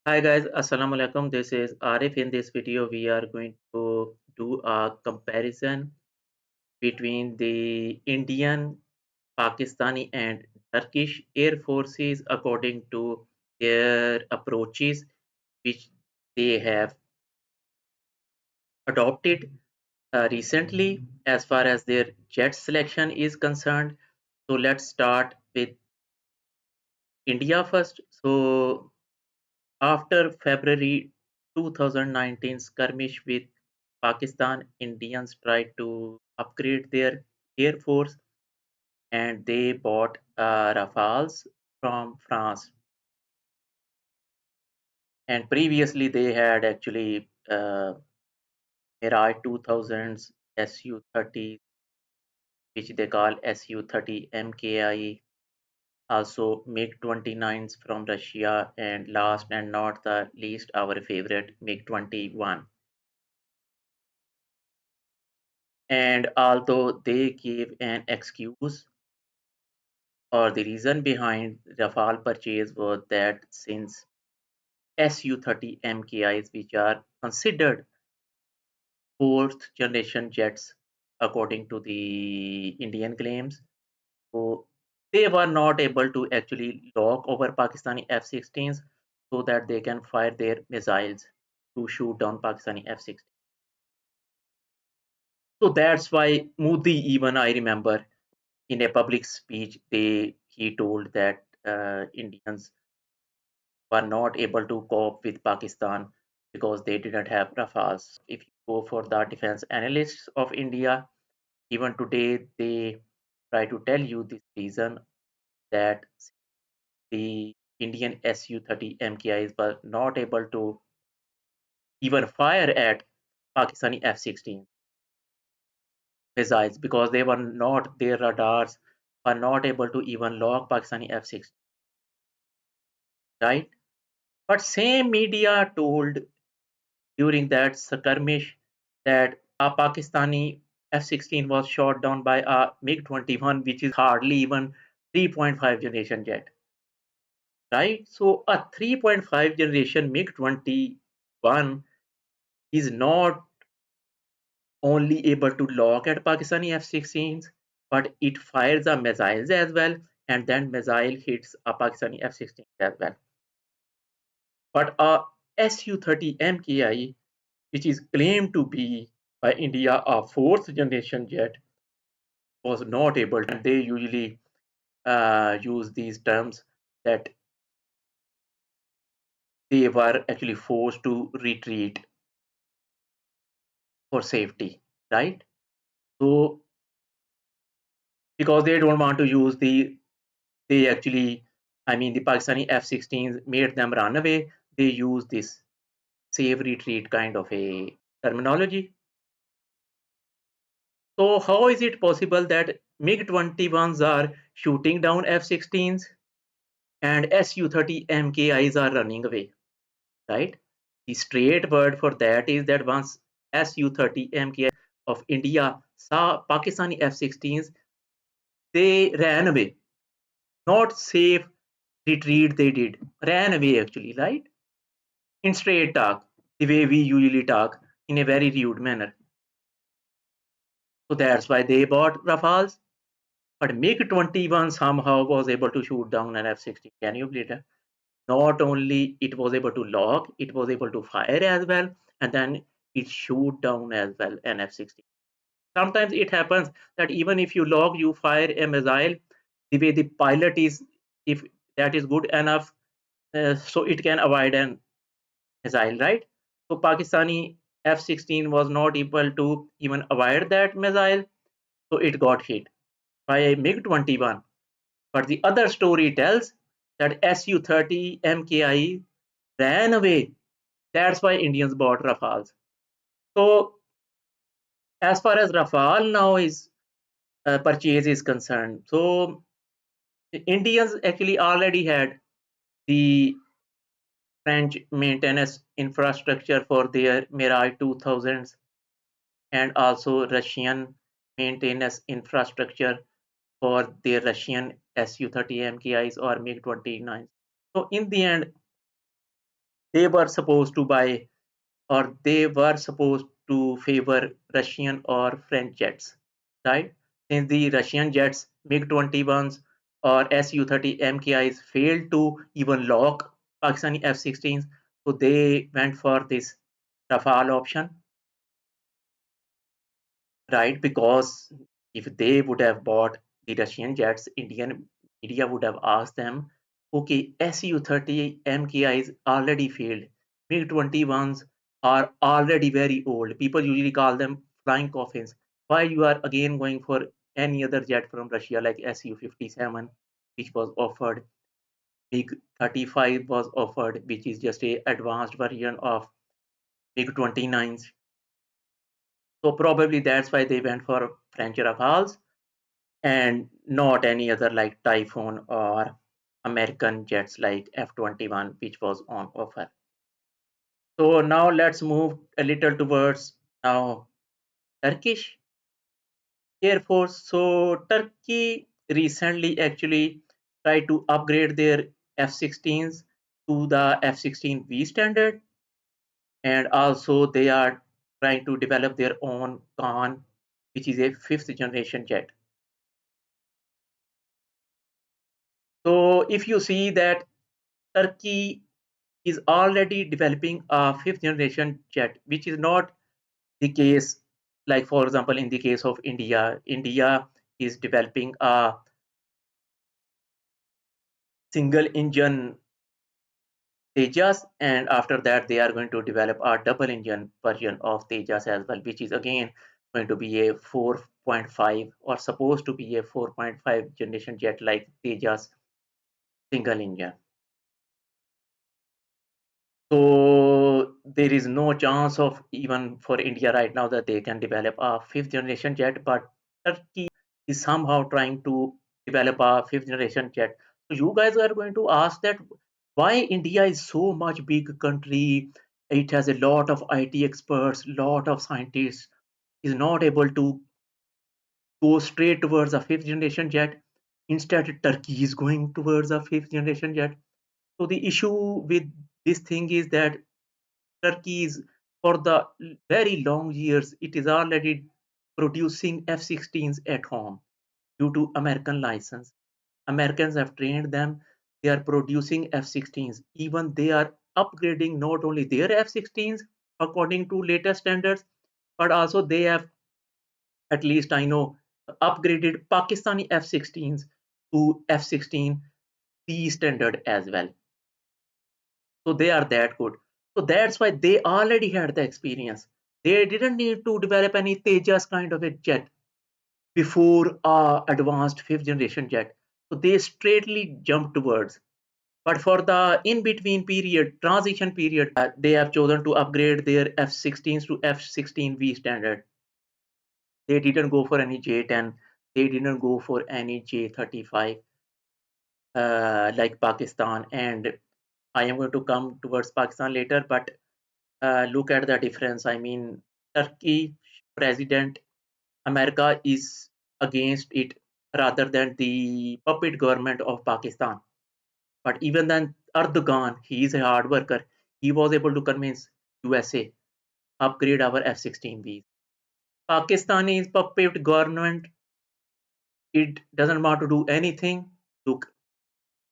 Hi guys, Assalamu alaikum. This is Arif. In this video, we are going to do a comparison between the Indian, Pakistani, and Turkish air forces according to their approaches, which they have adopted recently as far as their jet selection is concerned. So let's start with India first. So after February 2019 skirmish with Pakistan, Indians tried to upgrade their air force and they bought Rafales from France. And previously, they had actually Mirage 2000s, Su-30, which they call Su-30 MKI, also MiG-29s from Russia, and last and not the least, our favorite MiG-21. And although they gave an excuse or the reason behind Rafale purchase was that since Su-30 MKIs, which are considered fourth generation jets according to the Indian claims, so they were not able to actually lock over Pakistani F-16s so that they can fire their missiles to shoot down Pakistani F-16. So that's why Modi, even I remember, in a public speech, he told that Indians were not able to cope with Pakistan because they didn't have Rafales. If you go for the defense analysts of India, even today they try to tell you this reason that the Indian Su-30 MKIs were not able to even fire at Pakistani F-16 missiles because they were not their radars were not able to even lock Pakistani F-16, right? But same media told during that skirmish that a Pakistani F-16 was shot down by a MiG-21, which is hardly even 3.5 generation jet, right? So a 3.5 generation MiG-21 is not only able to lock at Pakistani F-16s, but it fires the missiles as well, and then missile hits a Pakistani F-16 as well. But a Su-30 MKI, which is claimed to be by India a fourth generation jet, was not able to. And they usually use these terms that they were actually forced to retreat for safety, right? So because they don't want to use they actually, I mean, the Pakistani F-16s made them run away. They use this safe retreat kind of a terminology. So how is it possible that MiG-21s are shooting down F-16s and Su-30 MKIs are running away, right? The straight word for that is that once Su-30 MKI of India saw Pakistani F-16s, they ran away. Not safe retreat they did. Ran away actually, right? In straight talk, the way we usually talk in a very rude manner. So that's why they bought Rafales. But MiG-21 somehow was able to shoot down an F-16. Can you believe that? Not only it was able to lock, it was able to fire as well, and then it shoot down as well an F-16. Sometimes it happens that even if you lock, you fire a missile, the way the pilot is, if that is good enough, so it can avoid an missile, right? So Pakistani F-16 was not able to even avoid that missile, so it got hit by a MiG-21. But the other story tells that Su-30 MKI ran away. That's why Indians bought Rafales. So as far as Rafale now is purchase is concerned, so the Indians actually already had the French maintenance infrastructure for their Mirage 2000s and also Russian maintenance infrastructure for their Russian Su-30 MKIs or MiG-29s. So in the end, they were supposed to buy, or they were supposed to favor Russian or French jets, right? Since the Russian jets, MiG-21s or Su-30 MKIs failed to even lock Pakistani F-16s, so they went for this Rafale option, right? Because if they would have bought the Russian jets, Indian media would have asked them, okay, Su-30 MKIs already failed. MiG-21s are already very old. People usually call them flying coffins. Why you are again going for any other jet from Russia like Su-57, which was offered, MiG-35 was offered, which is just a advanced version of MiG-29s. So probably that's why they went for French Rafales and not any other like Typhoon or American jets like F-21, which was on offer. So now let's move a little towards now Turkish Airforce. So Turkey recently actually tried to upgrade their F-16s to the F-16V standard, and also they are trying to develop their own kaan, which is a fifth generation jet. So if you see that Turkey is already developing a fifth generation jet, which is not the case. Like for example, in the case of India, India is developing a single engine Tejas, and after that they are going to develop a double engine version of Tejas as well, which is again going to be a 4.5 or supposed to be a 4.5 generation jet like Tejas single engine. So there is no chance of even for India right now that they can develop a fifth generation jet, but Turkey is somehow trying to develop a fifth generation jet. So you guys are going to ask that why India is so much big country, it has a lot of IT experts, lot of scientists, is not able to go straight towards a fifth generation jet. Instead, Turkey is going towards a fifth generation jet. So the issue with this thing is that Turkey is for the very long years, it is already producing F-16s at home due to American license. Americans have trained them. They are producing F-16s. Even they are upgrading not only their F-16s according to latest standards, but also they have, at least I know, upgraded Pakistani F-16s to F-16 P standard as well. So they are that good. So that's why they already had the experience. They didn't need to develop any Tejas kind of a jet before advanced fifth generation jet. So they straightly jumped towards. But for the in between period, transition period, they have chosen to upgrade their F-16s to F-16V standard. They didn't go for any J-10. They didn't go for any J-35 like Pakistan. And I am going to come towards Pakistan later, but look at the difference. I mean, Turkey president, America is against it rather than the puppet government of Pakistan. But even then, Erdogan, he is a hard worker. He was able to convince USA upgrade our F-16Bs. Pakistani's puppet government, it doesn't want to do anything. Look,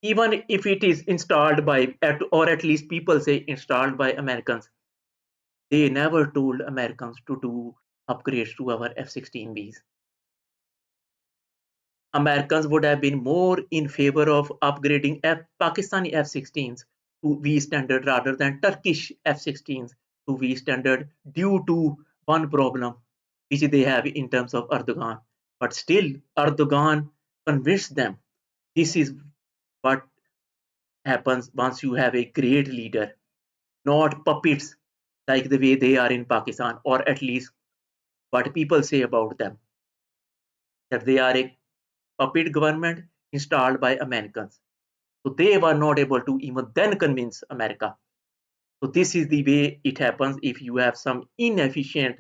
even if it is installed by, or at least people say installed by Americans, they never told Americans to do upgrades to our F-16Bs. Americans would have been more in favor of upgrading Pakistani F-16s to V standard rather than Turkish F-16s to V standard due to one problem which they have in terms of Erdogan. But still, Erdogan convinced them. This is what happens once you have a great leader, not puppets like the way they are in Pakistan, or at least what people say about them, that they are a puppet government installed by Americans. So they were not able to even then convince America. So this is the way it happens if you have some inefficient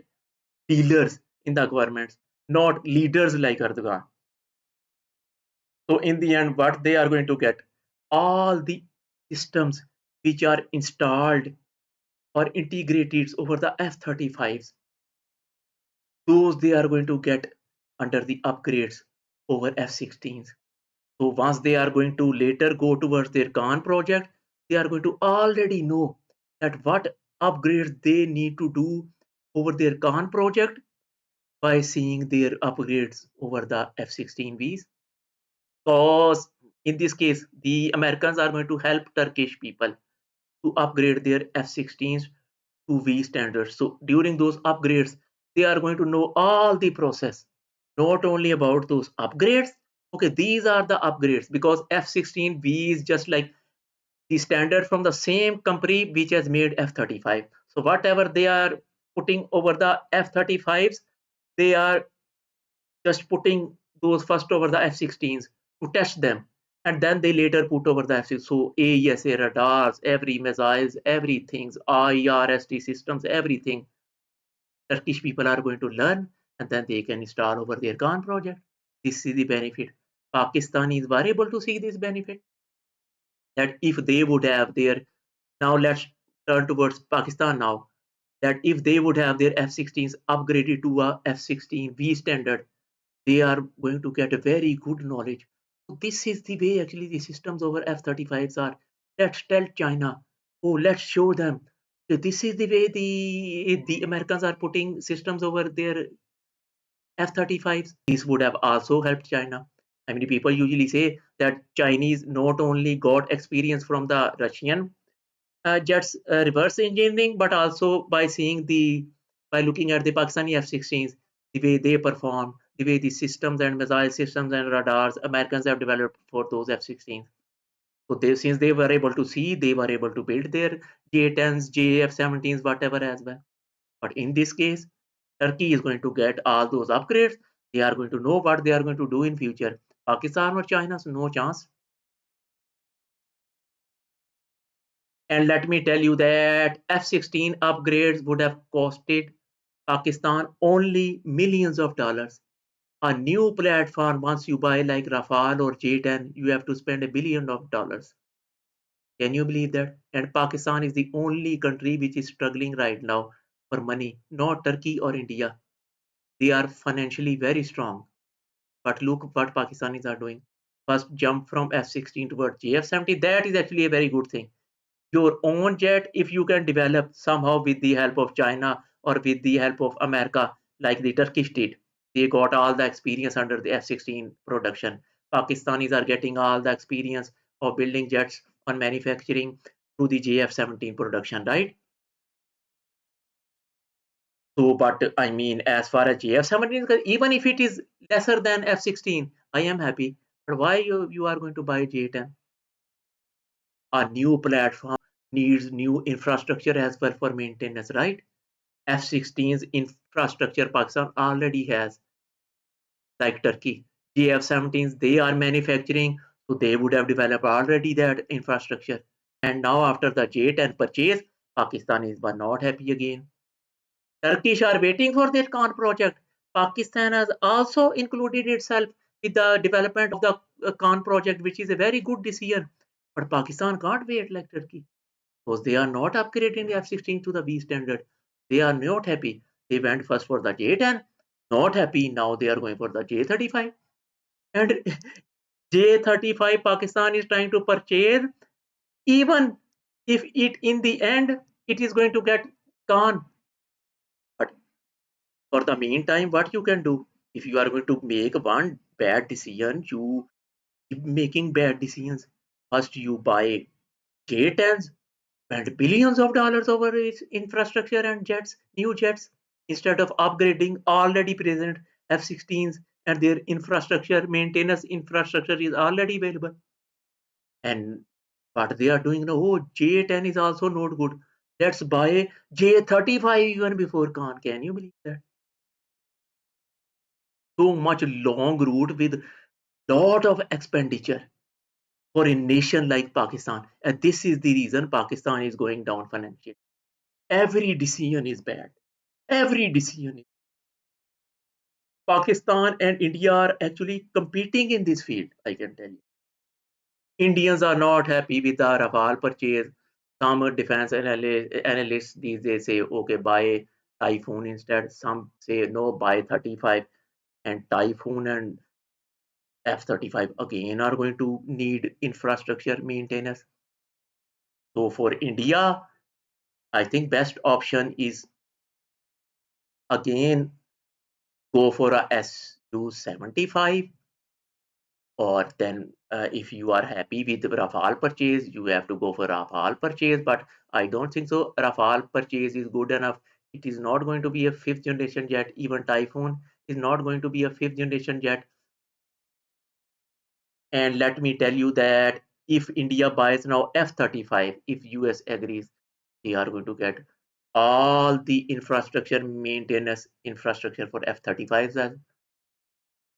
dealers in the government, not leaders like Erdogan. So in the end, what they are going to get, all the systems which are installed or integrated over the F-35s, those they are going to get under the upgrades over F-16s. So once they are going to later go towards their Khan project, they are going to already know that what upgrades they need to do over their Khan project by seeing their upgrades over the F-16Vs. Because in this case, the Americans are going to help Turkish people to upgrade their F-16s to V standards. So during those upgrades, they are going to know all the process, not only about those upgrades. Okay, these are the upgrades because F-16V is just like the standard from the same company which has made F-35. So whatever they are putting over the F-35s, they are just putting those first over the F-16s to test them, and then they later put over the F-16. So AESA radars, every missiles, everything, IRST systems, everything. Turkish people are going to learn, and then they can start over their Khan project. This is the benefit. Pakistanis were able to see this benefit that if they would have their, now let's turn towards Pakistan now, that if they would have their F-16s upgraded to a F-16V standard, they are going to get a very good knowledge. So this is the way actually the systems over F-35s are. Let's tell China, oh, let's show them. So this is the way the Americans are putting systems over their F-35s. This would have also helped China. I mean, people usually say that Chinese not only got experience from the Russian jets reverse engineering, but also by looking at the Pakistani F-16s, the way they perform, the way the systems and missile systems and radars Americans have developed for those F-16s. So since they were able to see, they were able to build their J-10s, JF-17s, whatever as well. But in this case, Turkey is going to get all those upgrades. They are going to know what they are going to do in future. Pakistan or China, so no chance. And let me tell you that F-16 upgrades would have costed Pakistan only millions of dollars. A new platform, once you buy like Rafale or J-10, you have to spend $1 billion of dollars. Can you believe that? And Pakistan is the only country which is struggling right now for money, not Turkey or India. They are financially very strong. But look what Pakistanis are doing. First jump from F-16 towards JF-70. That is actually a very good thing. Your own jet, if you can develop somehow with the help of China or with the help of America, like the Turkish did, they got all the experience under the F-16 production. Pakistanis are getting all the experience of building jets on manufacturing through the JF-17 production, right? So, but I mean, as far as JF-17 is even if it is lesser than F-16, I am happy. But why you are going to buy J-10? A new platform needs new infrastructure as well for maintenance, right? F-16's infrastructure Pakistan already has, like Turkey. JF-17s they are manufacturing, so they would have developed already that infrastructure. And now after the J-10 purchase, Pakistanis were not happy again. Turkish are waiting for their Khan project. Pakistan has also included itself with the development of the Khan project, which is a very good decision. But Pakistan can't wait like Turkey because they are not upgrading the F-16 to the B standard. They are not happy. They went first for the J-10, not happy. Now they are going for the J-35. And J-35 Pakistan is trying to purchase, even if it in the end it is going to get Khan. But for the meantime, what you can do, if you are going to make one bad decision, you keep making bad decisions. First you buy J-10s, spend billions of dollars over its infrastructure and jets, new jets, instead of upgrading already present F-16s, and their infrastructure, maintenance infrastructure is already available. And what they are doing now, oh, J-10 is also not good. Let's buy J-35 even before Khan. Can you believe that? So much long route with lot of expenditure for a nation like Pakistan. And this is the reason Pakistan is going down financially. Every decision is bad. Every decision. Pakistan and India are actually competing in this field, I can tell you. Indians are not happy with the Rafale purchase. Some defense analysts these days say, okay, buy Typhoon instead. Some say, no, buy 35. And Typhoon and F-35 again are going to need infrastructure maintenance. So for India, I think best option is again go for a Su-75, or then if you are happy with Rafale purchase, you have to go for Rafale purchase. But I don't think so. Rafale purchase is good enough. It is not going to be a fifth generation jet. Even Typhoon is not going to be a fifth generation jet. And let me tell you that if India buys now F-35, if US agrees, they are going to get all the infrastructure maintenance infrastructure for F-35s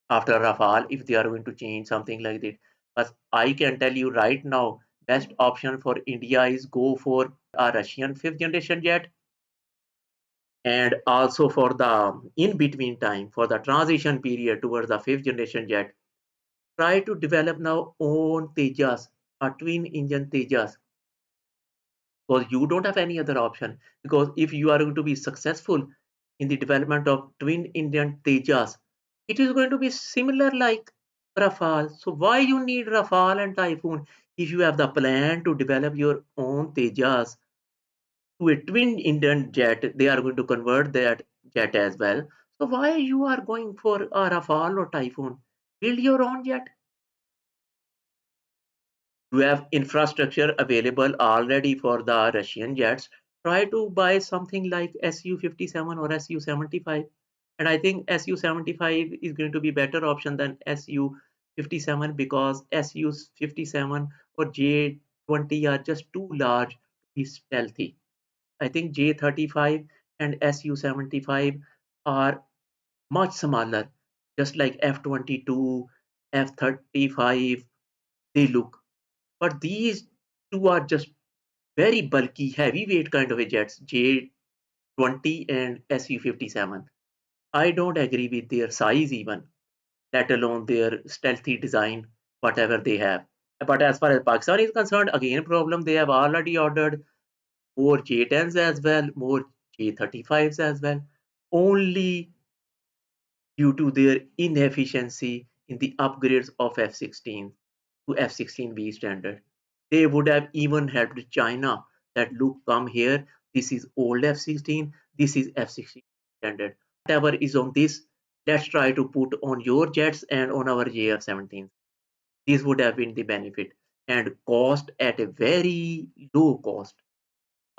after Rafale if they are going to change something like that. But I can tell you right now, best option for India is go for a Russian fifth generation jet, and also for the in between time, for the transition period towards the fifth generation jet, try to develop now own Tejas, a twin engine Tejas, because you don't have any other option. Because if you are going to be successful in the development of twin engine Tejas, it is going to be similar like Rafale. So why you need Rafale and Typhoon if you have the plan to develop your own Tejas to a twin engine jet? They are going to convert that jet as well. So why you are going for a Rafale or Typhoon? Build your own jet. You have infrastructure available already for the Russian jets. Try to buy something like Su-57 or Su-75. And I think Su-75 is going to be better option than Su-57, because Su-57 or J-20 are just too large to be stealthy. I think J-35 and Su-75 are much smaller, just like F-22, F-35, they look. But these two are just very bulky, heavyweight kind of a jets, J-20 and Su-57. I don't agree with their size even, let alone their stealthy design, whatever they have. But as far as Pakistan is concerned, again problem, they have already ordered more J-10s as well, more J-35s as well, only due to their inefficiency in the upgrades of F-16 to F-16V standard. They would have even helped China that, look, come here, this is old F-16, this is F-16 standard. Whatever is on this, let's try to put on your jets and on our JF-17. This would have been the benefit, and cost at a very low cost.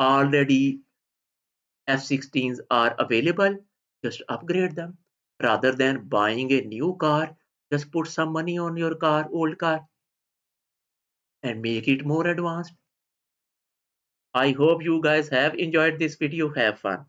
Already F-16s are available, just upgrade them. Rather than buying a new car, just put some money on your car, old car, and make it more advanced. I hope you guys have enjoyed this video. Have fun.